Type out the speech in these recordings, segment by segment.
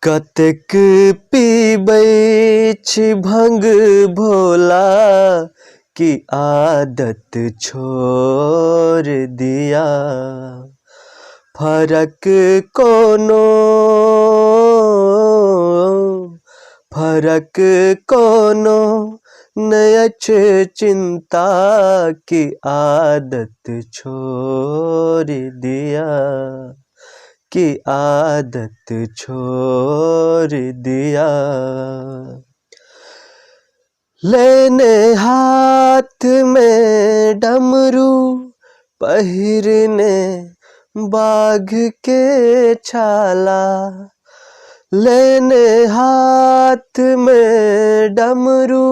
कतेक पीबै छी भंग भोला की आदत छोड़ दिया। फरक कोनो नयच चिंता की आदत छोड़ दिया, की आदत छोड़ दिया। लेने हाथ में डमरू पहिरने बाघ के छाला, लेने हाथ में डमरू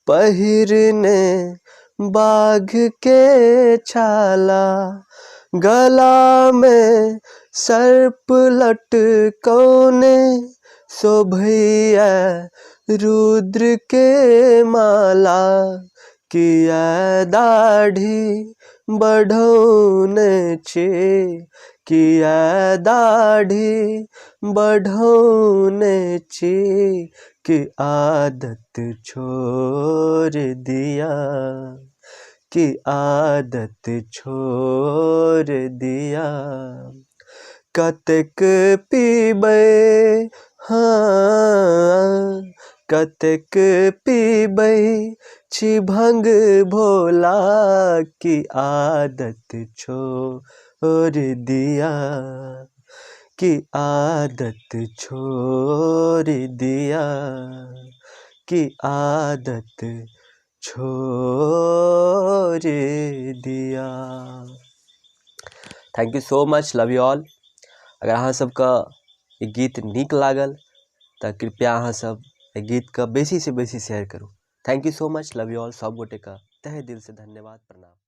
पहिरने बाघ के छाला। गला में सर्प लटकौने शोभैया रुद्र के माला। किया दाढ़ी बढ़ौने छी, किया दाढ़ी बढ़ौने छी की आदत छोड़ दिया, की आदत छोड़ दिया। कतेक पीबै हाँ, कतेक पीबै छी भंग भोला की आदत छोड़ दिया, की आदत छोड़ दिया, की आदत छोड़ दिया। Thank you so much, love you all. अगर अहाँ सबके ई गीत नीक लागल तऽ कृपया अहाँ सब एहि गीतके बेसी से बेसी शेयर करू। Thank you so much, love you all. सब गोटे का तहे दिल से धन्यवाद, प्रणाम।